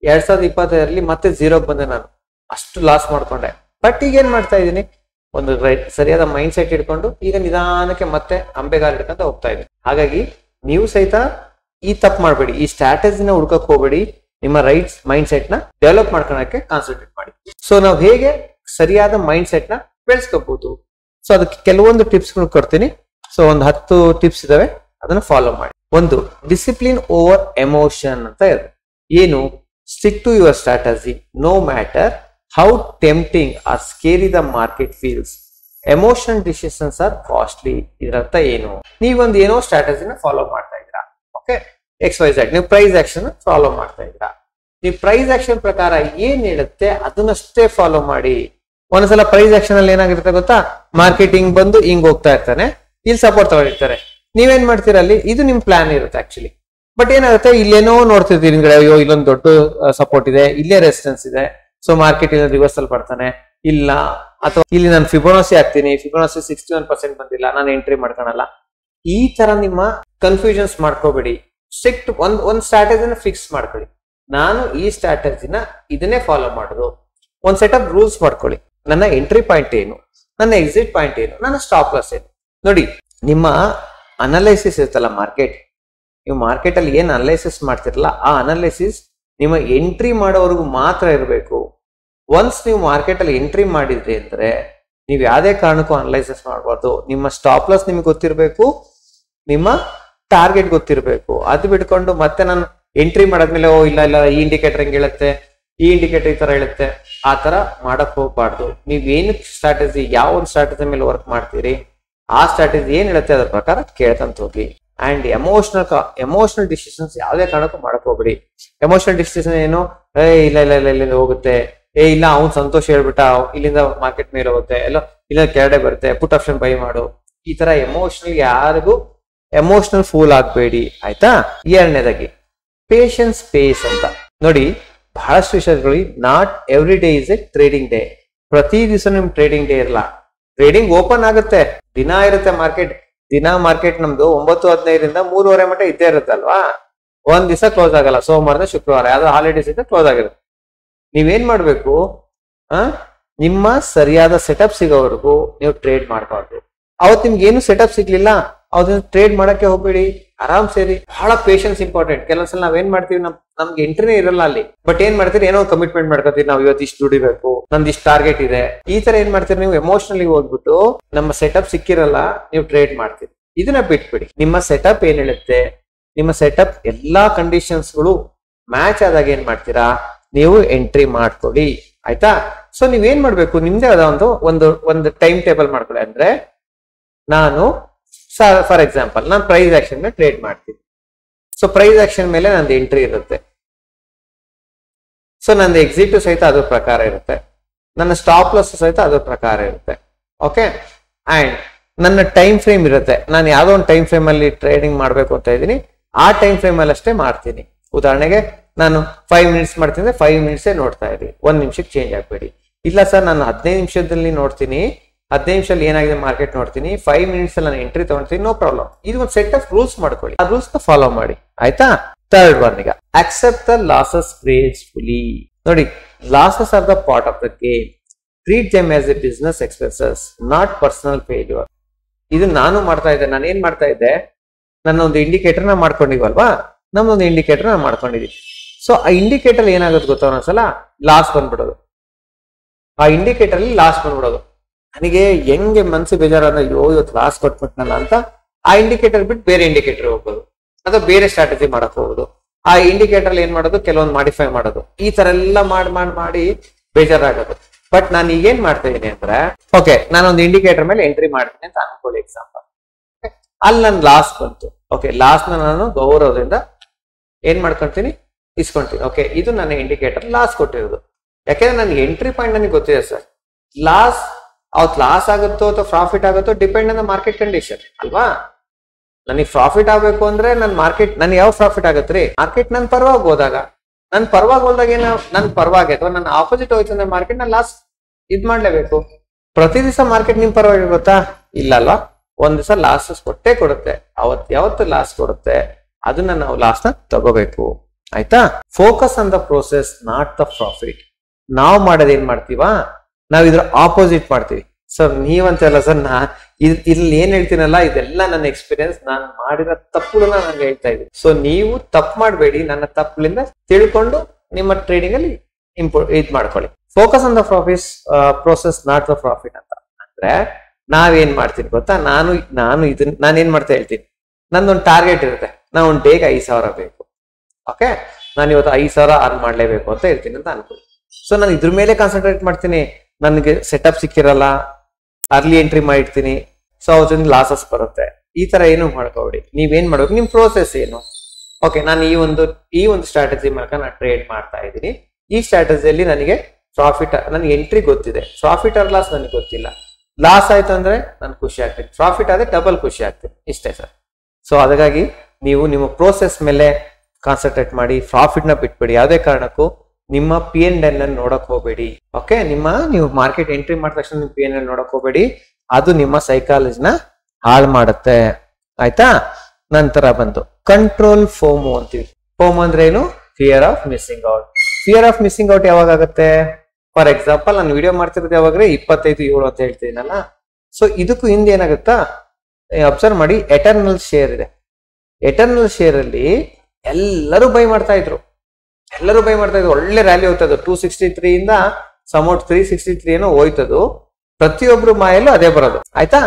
2025 ಮತ್ತೆ ಝೀರೋಗೆ ಬಂದೆ. ನಾನು ಅಷ್ಟು ಲಾಸ್ ಮಾಡ್ಕೊಂಡೆ. ಬಟ್ ಈಗ ಏನ್ ಮಾಡ್ತಾ ಇದ್ದೀನಿ, ಒಂದು ಸರಿಯಾದ ಮೈಂಡ್ ಸೆಟ್ ಇಟ್ಕೊಂಡು ಈಗ ನಿಧಾನಕ್ಕೆ ಮತ್ತೆ ಅಂಬೆಗಾಲ ಹಿಡ್ಕೊಂತ ಹೋಗ್ತಾ ಇದ್ದೀನಿ. ಹಾಗಾಗಿ ನೀವು ಸಹಿತ ಈ ತಪ್ಪು ಮಾಡಬೇಡಿ, ಈ ಸ್ಟ್ರಾಟಜಿನ ಹುಡ್ಕಕ್ ಹೋಗ್ಬೇಡಿ. ನಿಮ್ಮ ರೈಟ್ ಮೈಂಡ್ ಸೆಟ್ ನ ಡೆವಲಪ್ ಮಾಡ್ಕೊಳಕ್ಕೆ ಕಾನ್ಸಂಟ್ರೇಟ್ ಮಾಡಿ. ಸೊ ನಾವು ಹೇಗೆ ಸರಿಯಾದ ಮೈಂಡ್ ಸೆಟ್ ನ ಬೆಳೆಸ್ಕೋಬಹುದು, ಸೊ ಅದಕ್ಕೆ ಕೆಲವೊಂದು ಟಿಪ್ಸ್ ಕೊಡ್ತೀನಿ. ಸೊ ಒಂದು 10 ಟಿಪ್ಸ್ ಇದಾವೆ, ಅದನ್ನ ಫಾಲೋ ಮಾಡಿ. ಒಂದು, ಡಿಸಿಪ್ಲಿನ್ ಓವರ್ ಎಮೋಷನ್ ಅಂತ ಇದೆ. ಏನು? Stick to your strategy no matter how tempting or scary the market feels. Emotional decisions are costly. ಇದರರ್ಥ ಏನು? ನೀವೊಂದು ಏನೋ ಸ್ಟ್ರಾಟಜಿನ ಫಾಲೋ ಮಾಡ್ತಾ ಇದ್ದೀರಾ. ಓಕೆ, XYZ ನೀವು ಪ್ರೈಸ್ ಆಕ್ಷನ್ ಫಾಲೋ ಮಾಡ್ತಾ ಇದ್ದೀರಾ. ನೀವು ಪ್ರೈಸ್ ಆಕ್ಷನ್ ಪ್ರಕಾರ ಏನ್ ಹೇಳುತ್ತೆ ಅದನ್ನಷ್ಟೇ ಫಾಲೋ ಮಾಡಿ. ಒಂದ್ಸಲ ಪ್ರೈಸ್ ಆಕ್ಷನ್ ಅಲ್ಲಿ ಏನಾಗಿರುತ್ತೆ ಗೊತ್ತಾ? ಮಾರ್ಕೆಟಿಂಗ್ ಬಂದು ಹಿಂಗ್ ಹೋಗ್ತಾ ಇರ್ತಾನೆ, ಇಲ್ಲಿ ಸಪೋರ್ಟ್ ತಗೊಂಡಿರ್ತಾರೆ. ನೀವೇನ್ ಮಾಡ್ತೀರಾ ಅಲ್ಲಿ? ಇದು ನಿಮ್ ಪ್ಲಾನ್ ಇರುತ್ತೆ ಆಕ್ಚುಲಿ. ಬಟ್ ಏನಾಗುತ್ತೆ, ಇಲ್ಲೇನೋ ನೋಡ್ತಿರ್ತೀರಿ ಹಿಂದ್ಗಡೆ, ಅಯ್ಯೋ ಇಲ್ಲೊಂದು ದೊಡ್ಡ ಸಪೋರ್ಟ್ ಇದೆ, ಇಲ್ಲೇ ರೆಸಿಸ್ಟೆನ್ಸ್ ಇದೆ, ಸೊ ಮಾರ್ಕೆಟ್ ಇಲ್ಲಿ ರಿವರ್ಸಲ್ ಬರ್ತಾನೆ ಇಲ್ಲ, ಅಥವಾ ಇಲ್ಲಿ ನಾನು ಫಿಬೋನಾಸಿ ಹಾಕ್ತೀನಿ, ಫಿಬೋನಾಸಿ 61% ಬಂದಿಲ್ಲ, ನಾನು ಎಂಟ್ರಿ ಮಾಡ್ಕೊಳಲ್ಲ. ಈ ತರ ನಿಮ್ಮ ಕನ್ಫ್ಯೂಷನ್ಸ್ ಮಾಡ್ಕೋಬೇಡಿ. ಸ್ಟ್ರಿಕ್ಟ್ ಒಂದ್ ಸ್ಟ್ರಾಟಜಿನ ಫಿಕ್ಸ್ ಮಾಡ್ಕೊಳ್ಳಿ. ನಾನು ಈ ಸ್ಟ್ರಾಟಜಿನ ಇದನ್ನೇ ಫಾಲೋ ಮಾಡೋದು. ಒಂದ್ ಸೆಟ್ ಆಫ್ ರೂಲ್ಸ್ ಮಾಡ್ಕೊಳ್ಳಿ. ನನ್ನ ಎಂಟ್ರಿ ಪಾಯಿಂಟ್ ಏನು, ನನ್ನ ಎಕ್ಸಿಟ್ ಪಾಯಿಂಟ್ ಏನು, ನನ್ನ ಸ್ಟಾಪ್ ಲಾಸ್ ಏನು. ನೋಡಿ, ನಿಮ್ಮ ಅನಲೈಸಿಸ್ ಇರುತ್ತಲ್ಲ ಮಾರ್ಕೆಟ್, ನೀವು ಮಾರ್ಕೆಟ್ ಅಲ್ಲಿ ಏನ್ ಅನಲೈಸಿಸ್ ಮಾಡ್ತಿರಲ್ಲ ಆ ಅನಲೈಸಿಸ್ ನಿಮ್ಮ ಎಂಟ್ರಿ ಮಾಡೋವರೆಗೂ ಮಾತ್ರ ಇರಬೇಕು. ಒನ್ಸ್ ನೀವು ಮಾರ್ಕೆಟ್ ಅಲ್ಲಿ ಎಂಟ್ರಿ ಮಾಡಿದ್ರಿ ಅಂದ್ರೆ ನೀವು ಯಾವುದೇ ಕಾರಣಕ್ಕೂ ಅನಲೈಸಿಸ್ ಮಾಡಬಾರ್ದು. ನಿಮ್ಮ ಸ್ಟಾಪ್ ಲಾಸ್ ನಿಮ್ಗೆ ಗೊತ್ತಿರಬೇಕು, ನಿಮ್ಮ ಟಾರ್ಗೆಟ್ ಗೊತ್ತಿರಬೇಕು. ಅದು ಬಿಟ್ಕೊಂಡು ಮತ್ತೆ ನಾನು ಎಂಟ್ರಿ ಮಾಡಾದ್ಮೇಲೆ ಓ ಇಲ್ಲ ಇಲ್ಲ ಈ ಇಂಡಿಕೇಟರ್ ಹೆಂಗ್ ಹೇಳುತ್ತೆ, ಈ ಇಂಡಿಕೇಟರ್ ಈ ತರ ಹೇಳುತ್ತೆ, ಆ ತರ ಮಾಡಕ್ ಹೋಗ್ಬಾರ್ದು. ನೀವೇನು ಸ್ಟ್ರಾಟಜಿ, ಯಾವ ಒಂದು ಸ್ಟ್ರಾಟಜಿ ಮೇಲೆ ವರ್ಕ್ ಮಾಡ್ತೀರಿ ಆ ಸ್ಟ್ರಾಟಜಿ ಏನ್ ಹೇಳುತ್ತೆ ಅದ್ರ ಪ್ರಕಾರ ಕೇಳ್ಕೊಂತ ಹೋಗಿ. ಅಂಡ್ ಎಮೋಷನಲ್ ಡಿಸಿಷನ್ಸ್ ಯಾವುದೇ ಕಾರಣಕ್ಕೂ ಮಾಡಕ್ ಹೋಗ್ಬೇಡಿ. ಎಮೋಷನಲ್ ಡಿಸಿಷನ್ ಏನು? ಇಲ್ಲ ಇಲ್ಲ ಇಲ್ಲ ಇಲ್ಲಿಂದ ಹೋಗುತ್ತೆ, ಇಲ್ಲ ಅವ್ನು ಸಂತೋಷ ಹೇಳ್ಬಿಟ್ಟ ಇಲ್ಲಿಂದ ಮಾರ್ಕೆಟ್ ಮೇಲೆ ಹೋಗುತ್ತೆ, ಎಲ್ಲ ಇಲ್ಲ ಕೆಳಗಡೆ ಬರುತ್ತೆ, ಪುಟ್ ಆಪ್ಷನ್ ಬೈ ಮಾಡು. ಈ ತರ ಎಮೋಷನಲ್ ಯಾರಿಗೂ ಎಮೋಷನಲ್ ಫೂಲ್ ಆಗ್ಬೇಡಿ, ಆಯ್ತಾ? ಎರಡನೇದಾಗಿ ಪೇಷನ್ಸ್ ಪೇಸ್ ಅಂತ ನೋಡಿ. ಬಹಳಷ್ಟು ವಿಷಯಗಳು, not every day is A trading day. ಪ್ರತಿ ದಿವಸ ನಿಮ್ ಟ್ರೇಡಿಂಗ್ ಡೇ ಇರಲ್ಲ. ಟ್ರೇಡಿಂಗ್ ಓಪನ್ ಆಗುತ್ತೆ, ದಿನ ಇರುತ್ತೆ ಮಾರ್ಕೆಟ್. ದಿನ ಮಾರ್ಕೆಟ್ ನಮ್ದು 9:15 3:30 ಮಟ್ಟ ಇದ್ದೇ ಇರುತ್ತಲ್ವಾ. ಒಂದ್ ದಿವಸ ಕ್ಲೋಸ್ ಆಗಲ್ಲ, ಸೋಮವಾರ ಶುಕ್ರವಾರ ಯಾವ್ದೋ ಹಾಲಿಡೇಸ್ ಇದ್ರೆ ಕ್ಲೋಸ್ ಆಗಿರುತ್ತೆ. ನೀವೇನ್ ಮಾಡ್ಬೇಕು, ನಿಮ್ಮ ಸರಿಯಾದ ಸೆಟಪ್ ಸಿಗೋವರೆಗೂ ನೀವು ಟ್ರೇಡ್ ಮಾಡಬಾರ್ದು. ಅವತ್ತು ನಿಮ್ಗೆ ಏನು ಸೆಟಪ್ ಸಿಗ್ಲಿಲ್ಲ ಅದನ್ನ ಟ್ರೇಡ್ ಮಾಡಕ್ಕೆ ಹೋಗ್ಬೇಡಿ, ಆರಾಮ್ ಸೇರಿ. ಬಹಳ ಪೇಷನ್ಸ್ ಇಂಪಾರ್ಟೆಂಟ್. ಕೆಲವೊಂದ್ಸಲ ನಾವೇನ್ ಮಾಡ್ತೀವಿ, ನಮ್ಗೆ ಎಂಟ್ರಿನೇ ಇರಲ್ಲ ಅಲ್ಲಿ, ಬಟ್ ಏನ್ ಮಾಡ್ತೀರಿ, ಏನೋ ಕಮಿಟ್ಮೆಂಟ್ ಮಾಡ್ಕೊತೀವಿ, ನಾವು ಇವತ್ತು ಇಷ್ಟು ದುಡಿಬೇಕು, ನಮ್ದು ಇಷ್ಟು ಟಾರ್ಗೆಟ್ ಇದೆ. ಈ ತರ ಏನ್ ಮಾಡ್ತೀರಿ, ನೀವು ಎಮೋಷನಲಿ ಹೋಗ್ಬಿಟ್ಟು ನಮ್ಮ ಸೆಟಪ್ ಸಿಕ್ಕಿರಲ್ಲ, ನೀವು ಟ್ರೇಡ್ ಮಾಡ್ತೀರಿ. ಇದನ್ನ ಬಿಟ್ಬಿಡಿ. ನಿಮ್ಮ ಸೆಟಪ್ ಏನ್ ಹೇಳುತ್ತೆ, ನಿಮ್ಮ ಸೆಟಪ್ ಎಲ್ಲಾ ಕಂಡೀಷನ್ಸ್ಗಳು ಮ್ಯಾಚ್ ಆದಾಗ ಏನ್ ಮಾಡ್ತೀರಾ, ನೀವು ಎಂಟ್ರಿ ಮಾಡ್ಕೊಳ್ಳಿ, ಆಯ್ತಾ? ಸೊ ನೀವೇನ್ ಮಾಡ್ಬೇಕು, ನಿಮ್ದೇ ಆದ ಒಂದು ಟೈಮ್ ಟೇಬಲ್ ಮಾಡ್ಕೊಳ್ಳಿ. ಅಂದ್ರೆ ನಾನು ಫಾರ್ ಎಕ್ಸಾಂಪಲ್ ನಾನು ಪ್ರೈಸ್ ಆಕ್ಷನ್ ಮೇಲೆ ಟ್ರೇಡ್ ಮಾಡ್ತೀನಿ. ಸೊ ಪ್ರೈಸ್ ಆಕ್ಷನ್ ಮೇಲೆ ನಂದು ಎಂಟ್ರಿ ಇರುತ್ತೆ, ಸೊ ನಂದು ಎಕ್ಸಿಟ್ ಸಹಿತ ಅದ್ರ ಪ್ರಕಾರ ಇರುತ್ತೆ, ನನ್ನ ಸ್ಟಾಪ್ ಲಾಸ್ ಸಹಿತ ಅದ್ರ ಪ್ರಕಾರ ಇರುತ್ತೆ. ಓಕೆ, ಅಂಡ್ ನನ್ನ ಟೈಮ್ ಫ್ರೇಮ್ ಇರುತ್ತೆ. ನಾನು ಯಾವ್ದೋ ಒಂದು ಟೈಮ್ ಫ್ರೇಮ್ ಅಲ್ಲಿ ಟ್ರೇಡಿಂಗ್ ಮಾಡ್ಬೇಕು ಅಂತ ಇದ್ದೀನಿ, ಆ ಟೈಮ್ ಫ್ರೇಮ್ ಅಲ್ಲಿ ಅಷ್ಟೇ ಮಾಡ್ತೀನಿ. ಉದಾಹರಣೆಗೆ ನಾನು 5 ಮಿನಿಟ್ಸ್ ಮಾಡ್ತೀನಿ, 5 ಮಿನಿಟ್ಸೇ ನೋಡ್ತಾ ಇರಿ, 1 ನಿಮಿಷಕ್ಕೆ ಚೇಂಜ್ ಆಗ್ಬೇಡಿ. ಇಲ್ಲ ಸರ್ ನಾನು 15 ನಿಮಿಷದಲ್ಲಿ ನೋಡ್ತೀನಿ, 15 ನಿಮಿಷದಲ್ಲಿ ಏನಾಗಿದೆ ಮಾರ್ಕೆಟ್ ನೋಡ್ತೀನಿ, 5 ಮಿನಿಟ್ಸ್ ಅಲ್ಲಿ ನಾನು ಎಂಟ್ರಿ ತಗೊಳ್ತೀನಿ, ನೋ ಪ್ರಾಬ್ಲಮ್. ಇದು ಒಂದು ಸೆಟ್ ಆಫ್ ರೂಲ್ಸ್ ಮಾಡ್ಕೊಳ್ಳಿ, ಆ ರೂಲ್ಸ್ ನ ಫಾಲೋ ಮಾಡಿ, ಆಯ್ತಾ? ಥರ್ಡ್ ಒನ್, ಈಗ ಅಕ್ಸೆಪ್ಟ್ ದ ಲಾಸಸ್ ಗ್ರೇಸ್ಫುಲಿ. ನೋಡಿ, losses are the part of the game. Treat them as A business expenses, not personal failure. ಇದು ನಾನು ಮಾಡ್ತಾ ಇದ್ದೆ. ನಾನು ಏನ್ ಮಾಡ್ತಾ ಇದ್ದೆ, ನನ್ನ ಒಂದು ಇಂಡಿಕೇಟರ್ ನ ಮಾಡ್ಕೊಂಡಿವಲ್ವಾ, ನಮ್ದೊಂದು ಇಂಡಿಕೇಟರ್ ನ ಮಾಡ್ಕೊಂಡಿದೀವಿ. ಸೊ ಆ ಇಂಡಿಕೇಟರ್ ಏನಾಗುತ್ತೆ ಗೊತ್ತಾ, ಒಂದೊಂದ್ಸಲ ಲಾಸ್ ಬಂದ್ಬಿಡೋದು. ಆ ಇಂಡಿಕೇಟರ್ ಅಲ್ಲಿ ಲಾಸ್ ಬಂದ್ಬಿಡೋದು. ನನಗೆ ಹೆಂಗೆ ಮನ್ಸು ಬೇಜಾರಾದ್ರೆ, ಅಯ್ಯೋ ಇವತ್ತು ಲಾಸ್ ಕೊಟ್ಬಿಟ್ನಲ್ಲ ಅಂತ ಆ ಇಂಡಿಕೇಟರ್ ಬಿಟ್ಟು ಬೇರೆ ಇಂಡಿಕೇಟರ್ ಹೋಗ್ಬೋದು, ಅಥವಾ ಬೇರೆ ಸ್ಟ್ರಾಟಜಿ ಮಾಡಕ್ ಹೋಗೋದು. ಆ ಇಂಡಿಕೇಟರ್ ಏನ್ ಮಾಡೋದು, ಕೆಲವೊಂದು ಮಾಡಿಫೈ ಮಾಡೋದು, ಈ ತರ ಎಲ್ಲ ಮಾಡಿ ಬೇಜಾರಾಗೋದು. ಬಟ್ ನಾನು ಈಗೇನ್ ಮಾಡ್ತಾ ಇದೀನಿ ಅಂದ್ರೆ, ಓಕೆ ನಾನೊಂದು ಇಂಡಿಕೇಟರ್ ಮೇಲೆ ಎಂಟ್ರಿ ಮಾಡ್ತೀನಿ ಅಂತ ಅನ್ಕೊಳ್ಳಿ ಎಕ್ಸಾಂಪಲ್. ಅಲ್ಲಿ ನನ್ ಲಾಸ್ ಬಂತು. ಓಕೆ, ಲಾಸ್ ನಾನು ಗೌರವದಿಂದ ಏನ್ ಮಾಡ್ಕೊಂತೀನಿ, ಇಸ್ಕೊಂತೀನಿ. ಓಕೆ, ಇದು ನನ್ನ ಇಂಡಿಕೇಟರ್ ಲಾಸ್ ಕೊಟ್ಟಿರೋದು. ಯಾಕೆಂದ್ರೆ ನನಗೆ ಎಂಟ್ರಿ ಪಾಯಿಂಟ್ ನನಗೆ ಗೊತ್ತಿದೆ ಸರ್. ಲಾಸ್ ಅವತ್ತು ಲಾಸ್ ಆಗುತ್ತೋ ಅಥವಾ ಪ್ರಾಫಿಟ್ ಆಗುತ್ತೋ depend on the market condition ಅಲ್ವಾ. ನನಗೆ ಪ್ರಾಫಿಟ್ ಆಗ್ಬೇಕು ಅಂದ್ರೆ ನನ್ ಯಾವ ಪ್ರಾಫಿಟ್ ಆಗತ್ರಿ, ಮಾರ್ಕೆಟ್ ನನ್ ಪರವಾಗಿ ಹೋದಾಗ. ನನ್ ಪರವಾಗಿ ಹೋದಾಗ ಏನೋ ನನ್ ಪರವಾಗಿ ಅಥವಾ ನನ್ನ ಆಪೋಸಿಟ್ ಹೋಯ್ತು ಅಂದ್ರೆ ಮಾರ್ಕೆಟ್ ನಾನು ಲಾಸ್ ಮಾಡ್ಲೇಬೇಕು. ಪ್ರತಿ ದಿವಸ ಮಾರ್ಕೆಟ್ ನಿಮ್ ಪರವಾಗಿ ಗೊತ್ತಾ, ಇಲ್ಲ ಅಲ್ವಾ. ಒಂದ್ ದಿವಸ ಲಾಸ್ ಕೊಟ್ಟೆ ಕೊಡುತ್ತೆ. ಯಾವತ್ತು ಲಾಸ್ ಕೊಡುತ್ತೆ ಅದನ್ನ ನಾವು ಲಾಸ್ ನ ತಗೋಬೇಕು, ಆಯ್ತಾ? Focus on the process, not the profit. ನಾವು ಮಾಡೋದ್ ಏನ್ ಮಾಡ್ತೀವಾ, ನಾವ್ ಇದ್ರ ಆಪೋಸಿಟ್ ಮಾಡ್ತೀವಿ. ಸರ್ ನೀವಂತಲ್ಲ ಸರ್, ಇಲ್ಲಿ ಏನ್ ಹೇಳ್ತೀನಲ್ಲ ಇದೆಲ್ಲ ನನ್ನ ಎಕ್ಸ್ಪೀರಿಯನ್ಸ್, ನಾನು ಮಾಡಿರೋ ತಪ್ಪುಗಳನ್ನ ನಾನು ಹೇಳ್ತಾ ಇದ್ದೀನಿ. ಸೊ ನೀವು ತಪ್ಪು ಮಾಡಬೇಡಿ, ನನ್ನ ತಪ್ಪಿನಿಂದ ತಿಳ್ಕೊಂಡು ನಿಮ್ಮ ಟ್ರೇಡಿಂಗ್ ಅಲ್ಲಿ ಇದ್ ಮಾಡ್ಕೊಳ್ಳಿ. Focus on the profit process, not the profit ಅಂತ ಅಂದ್ರೆ ನಾವೇನ್ ಮಾಡ್ತೀನಿ ಗೊತ್ತಾ, ನಾನೇನ್ ಮಾಡ್ತಾ ಹೇಳ್ತೀನಿ, ನಂದೊಂದು ಟಾರ್ಗೆಟ್ ಇರುತ್ತೆ. ನಾವು ಒಂದು ಡೇಗೆ 5,000 ಬೇಕು. ಓಕೆ, ನಾನು ಇವತ್ತು 5,000 ಅರ್ನ್ ಮಾಡ್ಲೇಬೇಕು ಅಂತ ಹೇಳ್ತೀನಿ ಅಂತ ಅನ್ಕೊಳ್ಳಿ. ಸೊ ನಾನು ಇದ್ರ ಮೇಲೆ ಕಾನ್ಸಂಟ್ರೇಟ್ ಮಾಡ್ತೀನಿ, ನನಗೆ ಸೆಟಪ್ ಸಿಕ್ಕಿರಲ್ಲ, ಅರ್ಲಿ ಎಂಟ್ರಿ ಮಾಡಿರ್ತೀನಿ, ಸೊ ಅವತ್ತಿನ ಲಾಸಸ್ ಬರುತ್ತೆ. ಈ ತರ ಏನು ಮಾಡ್ಕೋಬೇಡಿ. ನೀವೇನ್ ಮಾಡ್ಬೇಕು, ನಿಮ್ ಪ್ರೋಸೆಸ್ ಏನು? ಓಕೆ, ನಾನು ಈ ಒಂದು ಸ್ಟ್ರಾಟಜಿ ಮೂಲಕ ನಾನು ಟ್ರೇಡ್ ಮಾಡ್ತಾ ಇದ್ದೀನಿ. ಈ ಸ್ಟ್ರಾಟಜಿಯಲ್ಲಿ ನನಗೆ ಪ್ರಾಫಿಟ್, ನನಗೆ ಎಂಟ್ರಿ ಗೊತ್ತಿದೆ, ಪ್ರಾಫಿಟ್ ಆರ್ ಲಾಸ್ ನನಗೆ ಗೊತ್ತಿಲ್ಲ. ಲಾಸ್ ಆಯ್ತು ಅಂದ್ರೆ ನಾನು ಖುಷಿ ಆಗ್ತೀನಿ, ಪ್ರಾಫಿಟ್ ಆದ್ರೆ ಡಬಲ್ ಖುಷಿ ಆಗ್ತೀನಿ, ಇಷ್ಟೇ ಸರ್. ಸೊ ಹಾಗಾಗಿ ನೀವು ನಿಮ್ಮ ಪ್ರೋಸೆಸ್ ಮೇಲೆ ಕಾನ್ಸಂಟ್ರೇಟ್ ಮಾಡಿ, ಪ್ರಾಫಿಟ್ ನ ಬಿಟ್ಬಿಡಿ. ಯಾವುದೇ ಕಾರಣಕ್ಕೂ ನಿಮ್ಮ P&L ನೋಡಕ್ ಹೋಗ್ಬೇಡಿ. ಓಕೆ, ನೀವು ಮಾರ್ಕೆಟ್ ಎಂಟ್ರಿ ಮಾಡಿದ ತಕ್ಷಣ ನಿಮ್ಮ P&L ನೋಡಕ್ ಹೋಗ್ಬೇಡಿ, ಅದು ನಿಮ್ಮ ಸೈಕಾಲಜಿನ ಹಾಳು ಮಾಡುತ್ತೆ. ಆಯ್ತಾ? ನಂತರ ಬಂದು ಕಂಟ್ರೋಲ್ ಫೋಮೋ ಅಂತೀವಿ. ಫೋಮೋ ಅಂದ್ರೆ ಏನು? Fear of missing out. Fear of missing out ಯಾವಾಗ ಆಗುತ್ತೆ? ಫಾರ್ ಎಕ್ಸಾಂಪಲ್, ನಾನು ವಿಡಿಯೋ ಮಾಡ್ತಿರೋದು ಯಾವಾಗ್ರೆ 25/7 ಅಂತ ಹೇಳ್ತೀನಲ್ಲ. ಸೊ ಇದಕ್ಕೂ ಹಿಂದೆ ಏನಾಗುತ್ತಾ, ಅಬ್ಸರ್ವ್ ಮಾಡಿ, ಎಟರ್ನಲ್ ಶೇರ್ ಇದೆ. ಎಟರ್ನಲ್ ಶೇರ್ ಅಲ್ಲಿ ಎಲ್ಲರೂ ಬೈ ಮಾಡ್ತಾ ಇದ್ರು, ಒಳ್ಳೆ ರ್ಯಾಲಿ ಹೋಗ್ತದ್ದು. 263 ಇಂದ ಸಮೌಟ್ 363 ಏನೋ ಹೋಯ್ತದು. ಪ್ರತಿಯೊಬ್ರು ಮಾಯಲ್ಲೂ ಅದೇ ಬರೋದು. ಆಯ್ತಾ?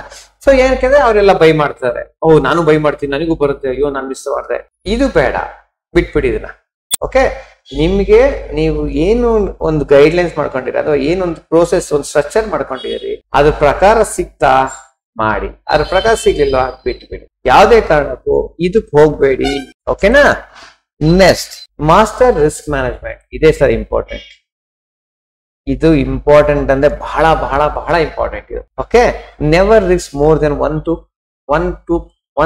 ಸೊ ಏನಕ್ಕೆ ಅವರೆಲ್ಲ ಬೈ ಮಾಡ್ತಾರೆ. ನಾನು ಬೈ ಮಾಡ್ತೀನಿ, ನನಗೂ ಬರುತ್ತೆ, ಅಯ್ಯೋ ನಾನು ಮಿಸ್ ಮಾಡಿದೆ. ಇದು ಬೇಡ, ಬಿಟ್ಬಿಡಿ ಇದನ್ನ. ಓಕೆ, ನಿಮ್ಗೆ ನೀವು ಏನು ಒಂದು ಗೈಡ್ ಲೈನ್ಸ್ ಮಾಡ್ಕೊಂಡಿರಿ, ಅಥವಾ ಏನೊಂದು ಪ್ರೋಸೆಸ್, ಒಂದು ಸ್ಟ್ರಕ್ಚರ್ ಮಾಡ್ಕೊಂಡಿರಿ, ಅದ್ರ ಪ್ರಕಾರ ಸಿಗ್ತಾ ಮಾಡಿ, ಅದ್ರ ಪ್ರಕಾರ ಸಿಗ್ಲಿಲ್ಲ ಬಿಟ್ಬಿಡಿ. ಯಾವುದೇ ಕಾರಣಕ್ಕೂ ಇದಕ್ಕೆ ಹೋಗ್ಬೇಡಿ. ಓಕೆನಾ? Next, master risk management. ಇದೇ ಸರ್ ಇಂಪಾರ್ಟೆಂಟ್. ಇದು ಇಂಪಾರ್ಟೆಂಟ್ ಅಂದ್ರೆ ಬಹಳ ಬಹಳ ಬಹಳ ಇಂಪಾರ್ಟೆಂಟ್ ಇದು. Okay, never risk more than 1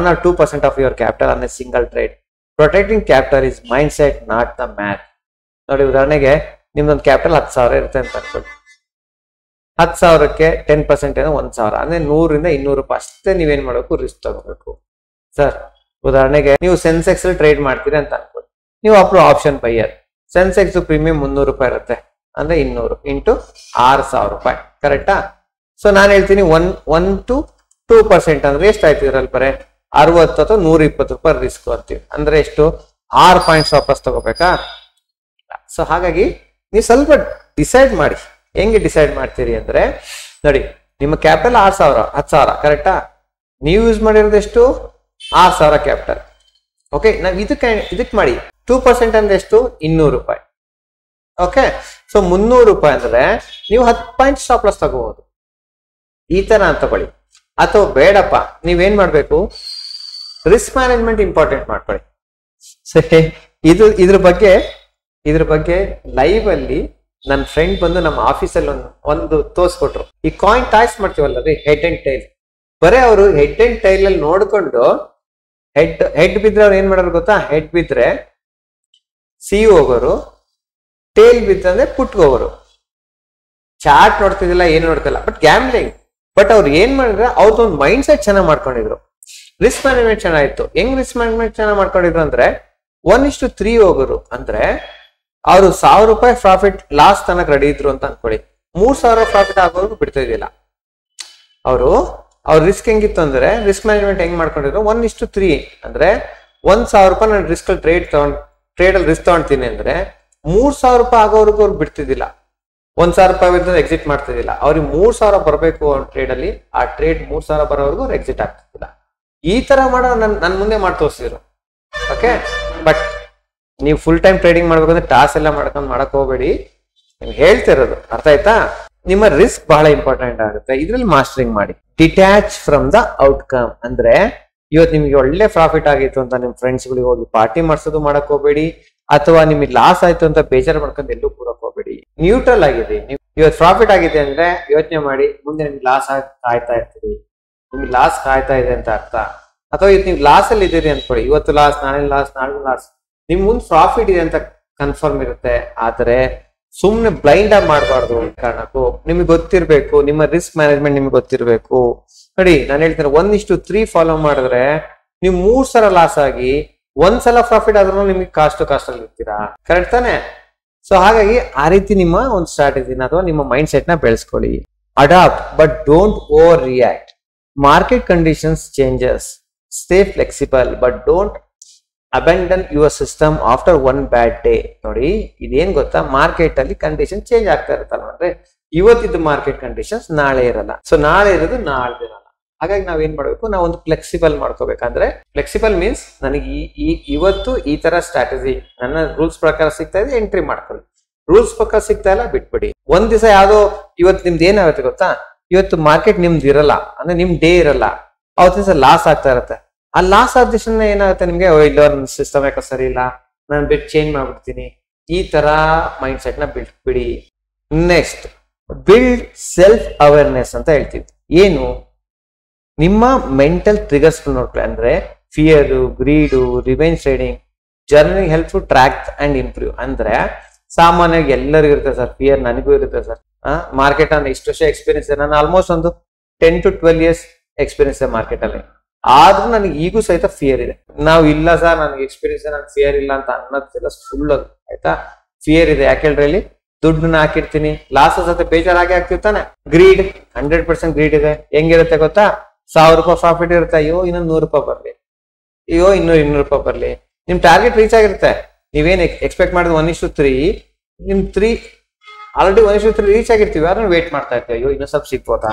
or 2% of your capital on A single trade. Protecting capital is mind set, not the math. ನೋಡಿ, ಉದಾಹರಣೆಗೆ ನಿಮ್ದೊಂದು ಕ್ಯಾಪಿಟಲ್ 10,000 ಇರುತ್ತೆ ಅಂತ ಅನ್ಕೊಳ್ಳಿ. 10,000ಕ್ಕೆ 10% ಏನೋ 1,000, ಅಂದ್ರೆ 100 ರಿಂದ 200 ರೂಪಾಯಿ ಅಷ್ಟೇ ನೀವೇನ್ ಮಾಡಬೇಕು, ರಿಸ್ಕ್ ತಗೋಬೇಕು. ಸರ್, ಉದಾಹರಣೆಗೆ ನೀವು ಸೆನ್ಸೆಕ್ಸ್ ಅಲ್ಲಿ ಟ್ರೇಡ್ ಮಾಡ್ತೀರಿ ಅಂತ ಅನ್ಕೊಳ್ಳಿ. ನೀವು ಆಪ್ಷನ್ ಬೈಯರ್, ಸೆನ್ಸೆಕ್ಸ್ ಪ್ರೀಮಿಯಂ 300 ರೂಪಾಯಿ ಇರುತ್ತೆ, ಅಂದ್ರೆ 200 ಇಂಟು 6,000 ರೂಪಾಯಿ. ಕರೆಕ್ಟಾ? ಸೊ ನಾನು ಹೇಳ್ತೀನಿ 1 to 2% ಅಂದ್ರೆ ಎಷ್ಟಾಯ್ತು ಇದ್ರಲ್ಲಿ? ಬರೇ 60 ಅಥವಾ 120 ರೂಪಾಯಿ ರಿಸ್ಕ್ ಅಂತೀವಿ. ಅಂದ್ರೆ ಎಷ್ಟು? 6 ಪಾಯಿಂಟ್ಸ್ ವಾಪಸ್ ತಗೋಬೇಕಾ? ಸೊ ಹಾಗಾಗಿ ನೀವು ಸ್ವಲ್ಪ ಡಿಸೈಡ್ ಮಾಡಿ. ಹೆಂಗೆ ಡಿಸೈಡ್ ಮಾಡ್ತೀರಿ ಅಂದ್ರೆ, ನೋಡಿ, ನಿಮ್ಮ ಕ್ಯಾಪಿಟಲ್ 6,000, 10,000 ಕರೆಕ್ಟಾ? ನೀವು ಯೂಸ್ ಮಾಡಿರೋದು ಎಷ್ಟು? 6,000 ಕ್ಯಾಪಿಟಲ್. ಓಕೆ, ನಾವ್ ಇದಕ್ಕೆ ಮಾಡಿ 2% ಅಂದ್ರೆ ಎಷ್ಟು? 200 ರೂಪಾಯಿ. ಓಕೆ, ಸೊ 300 ರೂಪಾಯಿ ಅಂದ್ರೆ ನೀವು 10 ಪಾಯಿಂಟ್ ಸ್ಟಾಪ್ ಲಾಸ್ ತಗೋಬಹುದು. ಈ ತರ ಅಂತ ತಗೊಳ್ಳಿ. ಅಥವಾ ಬೇಡಪ್ಪ, ನೀವೇನ್ ಮಾಡ್ಬೇಕು, ರಿಸ್ಕ್ ಮ್ಯಾನೇಜ್ಮೆಂಟ್ ಇಂಪಾರ್ಟೆಂಟ್ ಮಾಡ್ಕೊಳ್ಳಿ. ಇದ್ರ ಬಗ್ಗೆ ಲೈವ್ ಅಲ್ಲಿ ನನ್ನ ಫ್ರೆಂಡ್ ಬಂದು ನಮ್ಮ ಆಫೀಸಲ್ಲಿ ಒಂದು ತೋರಿಸ್ಕೊಟ್ರು. ಈ ಕಾಯಿನ್ ಟಾಯ್ಸ್ ಮಾಡ್ತೀವಲ್ಲ ರೀ, ಹೆಡ್ ಅಂಡ್ ಟೈಲ್. ಬರೇ ಅವರು ಹೆಡ್ ಅಂಡ್ ಟೈಲ್ ಅಲ್ಲಿ ನೋಡ್ಕೊಂಡು ಹೆಡ್ ಬಿದ್ರೆ ಅವ್ರು ಏನ್ ಮಾಡೋರು ಗೊತ್ತಾ? ಹೆಡ್ ಬಿದ್ರೆ ಸಿ ಹೋಗೋರು, ಟೇಲ್ ಬಿತ್ತಂದ್ರೆ ಪುಟ್ ಹೋಗೋರು. ಚಾರ್ಟ್ ನೋಡ್ತಿದಿಲ್ಲ, ಏನು ನೋಡ್ತಿಲ್ಲ, ಬಟ್ ಗ್ಯಾಮ್ಲಿಂಗ್. ಬಟ್ ಅವ್ರು ಏನ್ ಮಾಡಿದ್ರೆ, ಅವ್ರದ್ದೊಂದು ಮೈಂಡ್ ಸೆಟ್ ಚೆನ್ನಾಗಿ ಮಾಡ್ಕೊಂಡಿದ್ರು. ರಿಸ್ಕ್ ಮ್ಯಾನೇಜ್ಮೆಂಟ್ ಚೆನ್ನಾಗಿತ್ತು. ಹೆಂಗ್ ರಿಸ್ಕ್ ಮ್ಯಾನೇಜ್ಮೆಂಟ್ ಚೆನ್ನಾಗಿ ಮಾಡ್ಕೊಂಡಿದ್ರು ಅಂದ್ರೆ 1:3 ಹೋಗೋರು. ಅಂದ್ರೆ ಅವರು 1,000 ರೂಪಾಯಿ ಪ್ರಾಫಿಟ್ ಲಾಸ್ ತನಕ ರೆಡಿ ಇದ್ರು ಅಂತ ಅನ್ಕೊಳ್ಳಿ. 3,000 ಪ್ರಾಫಿಟ್ ಆಗೋರು ಬಿಡ್ತಾ ಇದಿಲ್ಲ. ಅವ್ರ ರಿಸ್ಕ್ ಹೆಂಗಿತ್ತು ಅಂದ್ರೆ, ರಿಸ್ಕ್ ಮ್ಯಾನೇಜ್ಮೆಂಟ್ ಹೆಂಗ್ ಮಾಡ್ಕೊಂಡಿದ್ರು, 1:3 ಅಂದ್ರೆ 1,000 ರೂಪಾಯಿ ನಾನು ರಿಸ್ಕ್ ಅಲ್ಲಿ ಟ್ರೇಡ್ ಅಲ್ಲಿ ರಿಸ್ಕ್ ತಗೊಂತೀನಿ ಅಂದ್ರೆ 3,000 ರೂಪಾಯಿ ಆಗೋವರೆಗೂ ಅವ್ರು ಬಿಡ್ತಿದ್ದಿಲ್ಲ. 1,000 ರೂಪಾಯಿ ಎಕ್ಸಿಟ್ ಮಾಡ್ತಿದ್ದಿಲ್ಲ. ಅವ್ರಿಗೆ 3,000 ಬರಬೇಕು ಟ್ರೇಡ್ ಅಲ್ಲಿ, ಆ ಟ್ರೇಡ್ 3,000 ಬರೋವರೆಗೂ ಅವ್ರು ಎಕ್ಸಿಟ್ ಆಗ್ತಿದ್ದಿಲ್ಲ. ಈ ತರ ಮಾಡೋ ನನ್ ಮುಂದೆ ಮಾಡಿ ತೋರಿಸಿದ್ರು. ಓಕೆ, ಬಟ್ ನೀವು ಫುಲ್ ಟೈಮ್ ಟ್ರೇಡಿಂಗ್ ಮಾಡ್ಬೇಕಂದ್ರೆ ಟಾಸ್ ಎಲ್ಲ ಮಾಡಕ್ ಹೋಗ್ಬೇಡಿ. ನಿಮ್ಗೆ ಹೇಳ್ತಿರೋದು ಅರ್ಥ ಆಯ್ತಾ? ನಿಮ್ಮ ರಿಸ್ಕ್ ಬಹಳ ಇಂಪಾರ್ಟೆಂಟ್ ಆಗುತ್ತೆ. ಇದ್ರಲ್ಲಿ ಮಾಸ್ಟರಿಂಗ್ ಮಾಡಿ. ಡಿಟ್ಯಾಚ್ ಫ್ರಮ್ ದ ಔಟ್ಕಮ್ ಅಂದ್ರೆ, ಇವತ್ತು ನಿಮ್ಗೆ ಒಳ್ಳೆ ಪ್ರಾಫಿಟ್ ಆಗಿತ್ತು ಅಂತ ನಿಮ್ ಫ್ರೆಂಡ್ಸ್ ಗಳಿಗೆ ಹೋಗಿ ಪಾರ್ಟಿ ಮಾಡ್ಸೋದು ಮಾಡಕ್ ಹೋಗ್ಬೇಡಿ, ಅಥವಾ ನಿಮಗೆ ಲಾಸ್ ಆಯ್ತು ಅಂತ ಬೇಜಾರು ಮಾಡ್ಕೊಂಡು ಎಲ್ಲೂ ಕೂರಕ್ ಹೋಗ್ಬೇಡಿ. ನ್ಯೂಟ್ರಲ್ ಆಗಿದೆ. ಇವತ್ತು ಪ್ರಾಫಿಟ್ ಆಗಿದೆ ಅಂದ್ರೆ ಯೋಚನೆ ಮಾಡಿ, ಮುಂದೆ ನಿಮ್ಗೆ ಲಾಸ್ ಕಾಯ್ತಾ ಇರ್ತೀರಿ, ನಿಮ್ಗೆ ಲಾಸ್ ಕಾಯ್ತಾ ಇದೆ ಅಂತ ಅರ್ಥ. ಅಥವಾ ಇವತ್ತು ನೀವು ಲಾಸ್ ಅಲ್ಲಿ ಇದ್ದೀರಿ ಅನ್ಕೊಳ್ಳಿ, ಇವತ್ತು ಲಾಸ್, ನಾಳೆ ಲಾಸ್, ನಾಳೆ ಲಾಸ್, ನಿಮ್ ಮುಂದೆ ಪ್ರಾಫಿಟ್ ಇದೆ ಅಂತ ಕನ್ಫರ್ಮ್ ಇರುತ್ತೆ. ಆದ್ರೆ ಸುಮ್ನೆ ಬ್ಲೈಂಡ್ ಆಗಿ ಮಾಡಬಾರ್ದು. ಕಾರಣಕ್ಕೂ ನಿಮ್ಗೆ ಗೊತ್ತಿರ್ಬೇಕು, ನಿಮ್ಮ ರಿಸ್ಕ್ ಮ್ಯಾನೇಜ್ಮೆಂಟ್ ನಿಮ್ಗೆ ಗೊತ್ತಿರ್ಬೇಕು. ನೋಡಿ, ನಾನು ಹೇಳ್ತೇನೆ 1:3 ಫಾಲೋ ಮಾಡಿದ್ರೆ ನೀವು 3 ಸಲ ಲಾಸ್ ಆಗಿ 1 ಸಲ ಪ್ರಾಫಿಟ್ ಆದ್ರೂ ನಿಮ್ಗೆ ಕಾಸ್ಟ್ ಅಲ್ಲಿ ಇರ್ತೀರಾ. ಕರೆಕ್ಟ್ ತಾನೆ? ಸೊ ಹಾಗಾಗಿ ಆ ರೀತಿ ನಿಮ್ಮ ಒಂದು ಸ್ಟ್ರಾಟಜಿನ ಅಥವಾ ನಿಮ್ಮ ಮೈಂಡ್ ಸೆಟ್ ನ ಬೆಳೆಸ್ಕೊಳ್ಳಿ. Adapt but don't overreact. Market conditions changes. Stay flexible but don't abandon your system after 1 bad day. ನೋಡಿ, ಇದೇನ್ ಗೊತ್ತಾ, ಮಾರ್ಕೆಟ್ ಅಲ್ಲಿ ಕಂಡೀಷನ್ ಚೇಂಜ್ ಆಗ್ತಾ ಇರುತ್ತಲ್ಲ. ಅಂದ್ರೆ ಇವತ್ತಿದ್ದು ಮಾರ್ಕೆಟ್ ಕಂಡೀಷನ್ಸ್ ನಾಳೆ ಇರಲ್ಲ. ಸೊ ನಾಳೆ ಇರೋದು ನಾಳೆ ಇರಲ್ಲ. ಹಾಗಾಗಿ ನಾವೇನ್ ಮಾಡ್ಬೇಕು, ನಾವು ಒಂದು ಫ್ಲೆಕ್ಸಿಬಲ್ ಮಾಡ್ಕೋಬೇಕಂದ್ರೆ, ಫ್ಲೆಕ್ಸಿಬಲ್ ಮೀನ್ಸ್ ನನಗೆ ಇವತ್ತು ಈ ತರ ಸ್ಟ್ರಾಟಜಿ ನನ್ನ ರೂಲ್ಸ್ ಪ್ರಕಾರ ಸಿಗ್ತಾ ಇದೆ, ಎಂಟ್ರಿ ಮಾಡ್ಕೊಳ್ಳಿ. ರೂಲ್ಸ್ ಪ್ರಕಾರ ಸಿಗ್ತಾ ಇಲ್ಲ ಬಿಟ್ಬಿಡಿ. ಒಂದ್ ದಿವಸ ಯಾವ್ದೋ ಇವತ್ತು ನಿಮ್ದು ಏನಾಗುತ್ತೆ ಗೊತ್ತಾ, ಇವತ್ತು ಮಾರ್ಕೆಟ್ ನಿಮ್ದು ಇರಲ್ಲ, ಅಂದ್ರೆ ನಿಮ್ ಡೇ ಇರಲ್ಲ, ಅವತ್ತು ದಿವಸ ಲಾಸ್ ಆಗ್ತಾ ಇರತ್ತೆ. ಆ ಲಾಸ್ ಆದ ದಿವಸ ಏನಾಗುತ್ತೆ ನಿಮ್ಗೆ, ಇಲ್ಲ ನನ್ನ ಸಿಸ್ಟಮ್ ಯಾಕೆ ಸರಿ ಇಲ್ಲ, ನಾನು ಬೆಟ್ ಚೇಂಜ್ ಮಾಡ್ಬಿಡ್ತೀನಿ. ಈ ತರ ಮೈಂಡ್ ಸೆಟ್ ನ ಬಿಟ್ಬಿಡಿ. ನೆಕ್ಸ್ಟ್, ಬಿಲ್ಡ್ ಸೆಲ್ಫ್ ಅವೇರ್ನೆಸ್ ಅಂತ ಹೇಳ್ತೀವಿ. ಏನು, ನಿಮ್ಮ ಮೆಂಟಲ್ ಟ್ರಿಗರ್ಸ್ ನೋಡ್ಕೊಳ್ಳಿ. ಅಂದ್ರೆ fear, greed, revenge trading, journaling help to track and improve. ಅಂದ್ರೆ ಸಾಮಾನ್ಯವಾಗಿ ಎಲ್ಲರಿಗೂ ಇರುತ್ತೆ ಸರ್, ಫಿಯರ್ ನನಗೂ ಇರುತ್ತೆ ಸರ್. ಮಾರ್ಕೆಟ್ ನಾನು ಇಷ್ಟು ವರ್ಷ ಎಕ್ಸ್ಪೀರಿಯನ್ಸ್ ಇದೆ, ನಾನು ಆಲ್ಮೋಸ್ಟ್ ಒಂದು 10 to 12 years ಎಕ್ಸ್ಪೀರಿಯನ್ಸ್ ಇದೆ ಮಾರ್ಕೆಟ್ ಅಲ್ಲಿ. ಆದ್ರೂ ನನಗೆ ಈಗೂ ಸಹಿತ ಫಿಯರ್ ಇದೆ. ನಾವು ಇಲ್ಲ ಸರ್ ನನಗೆ ಎಕ್ಸ್ಪೀರಿಯನ್ಸ್ ಇದೆ, ನನಗೆ ಫಿಯರ್ ಇಲ್ಲ ಅಂತ ಅನ್ನೋದಿಲ್ಲ, ಸುಳ್ಳು ಆಯ್ತಾ. ಫಿಯರ್ ಇದೆ, ಯಾಕೆ ಹೇಳ್ರಿ, ಇಲ್ಲಿ ದುಡ್ಡನ್ನ ಹಾಕಿರ್ತೀನಿ, ಲಾಸಸ್ ಜೊತೆ ಬೇಜಾರಾಗಿ ಆಗ್ತಿರ್ತಾನೆ. ಗ್ರೀಡ್ 100% ಗ್ರೀಡ್ ಇದೆ. ಹೆಂಗಿರುತ್ತೆ ಗೊತ್ತಾ, 1000 ರೂಪಾಯಿ ಪ್ರಾಫಿಟ್ ಇರುತ್ತೆ, ಅಯ್ಯೋ ಇನ್ನೊಂದು 100 ರೂಪಾಯಿ ಬರ್ಲಿ, ಅಯ್ಯೋ 200 ರೂಪಾಯಿ ಬರ್ಲಿ. ನಿಮ್ ಟಾರ್ಗೆಟ್ ರೀಚ್ ಆಗಿರುತ್ತೆ, ನೀವೇನ್ ಎಕ್ಸ್ಪೆಕ್ಟ್ ಮಾಡಿದ್ರೆ 1:3, ನಿಮ್ 3 ಆಲ್ರೆಡಿ 1:3 ರೀಚ್ ಆಗಿರ್ತೀವಿ, ಅದನ್ನ ವೇಟ್ ಮಾಡ್ತಾ ಇರ್ತೀವಿ, ಅಯ್ಯೋ ಇನ್ನೂ ಸ್ವಲ್ಪ ಸಿಗ್ಬೋದಾ.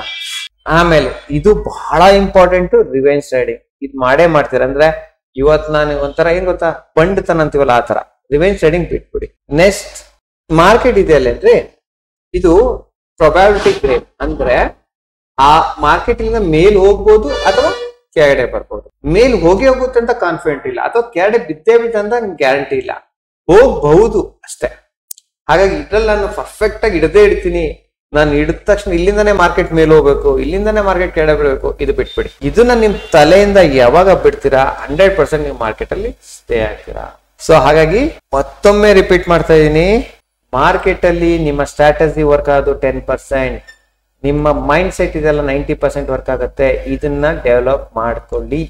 ಆಮೇಲೆ ಇದು ಬಹಳ ಇಂಪಾರ್ಟೆಂಟ್, ರಿವೆಂಜ್ ಟ್ರೇಡಿಂಗ್. ಇದು ಮಾಡೇ ಮಾಡ್ತೀರ. ಅಂದ್ರೆ ಇವತ್ತು ನಾನು ಒಂಥರ ಏನ್ ಗೊತ್ತಾ, ಬಂಡ್ತನ ಅಂತೀವಲ್ಲ ಆ ತರ, ರಿವೆಂಜ್ ಟ್ರೇಡಿಂಗ್ ಬಿಟ್ಬಿಡಿ. ನೆಕ್ಸ್ಟ್, ಮಾರ್ಕೆಟ್ ಇದೆ ಅಲ್ಲೇನ್ರಿ, ಇದು ಪ್ರೊಬ್ಯಾಬಿಲಿಟಿ ಗ್ರೇಡ್. ಅಂದ್ರೆ ಆ ಮಾರ್ಕೆಟ್ ಇಂದ ಮೇಲ್ ಹೋಗ್ಬೋದು ಅಥವಾ ಕೆಳಗಡೆ ಬರ್ಬೋದು. ಮೇಲ್ ಹೋಗುತ್ತೆ ಅಂತ ಕಾನ್ಫಿಡೆಂಟ್ ಇಲ್ಲ, ಅಥವಾ ಕೆಳಗಡೆ ಬಿದ್ದೇ ಅಂತ ನಿಮ್ಗೆ ಗ್ಯಾರಂಟಿ ಇಲ್ಲ, ಹೋಗ್ಬಹುದು ಅಷ್ಟೇ. ಹಾಗಾಗಿ ಇದ್ರಲ್ಲಿ ನಾನು ಪರ್ಫೆಕ್ಟ್ ಆಗಿ ಇಡದೇ ಇಡ್ತೀನಿ, ನಾನು ಹಿಡಿದ ತಕ್ಷಣ ಇಲ್ಲಿಂದಾನೇ ಮಾರ್ಕೆಟ್ ಮೇಲೆ ಹೋಗ್ಬೇಕು, ಇಲ್ಲಿಂದಾನೇ ಮಾರ್ಕೆಟ್ ಕೆಳಗಡೆ ಬಿಡಬೇಕು, ಇದು ಬಿಟ್ಬಿಡಿ. ಇದನ್ನ ನಿಮ್ ತಲೆಯಿಂದ ಯಾವಾಗ ಬಿಡ್ತೀರಾ 100% ನೀವು ಮಾರ್ಕೆಟ್ ಅಲ್ಲಿ ಸ್ಟೇ ಆಗ್ತೀರಾ. ಸೊ ಹಾಗಾಗಿ ಮತ್ತೊಮ್ಮೆ ರಿಪೀಟ್ ಮಾಡ್ತಾ ಇದೀನಿ, ಮಾರ್ಕೆಟ್ ಅಲ್ಲಿ ನಿಮ್ಮ ಸ್ಟ್ರಾಟಜಿ ವರ್ಕ್ ಆಗೋದು 10%, ನಿಮ್ಮ ಮೈಂಡ್ ಸೆಟ್ ಇದೆಲ್ಲ 90% ವರ್ಕ್ ಆಗುತ್ತೆ. ಇದನ್ನ ಡೆವಲಪ್ ಮಾಡ್ಕೊಳ್ಳಿ.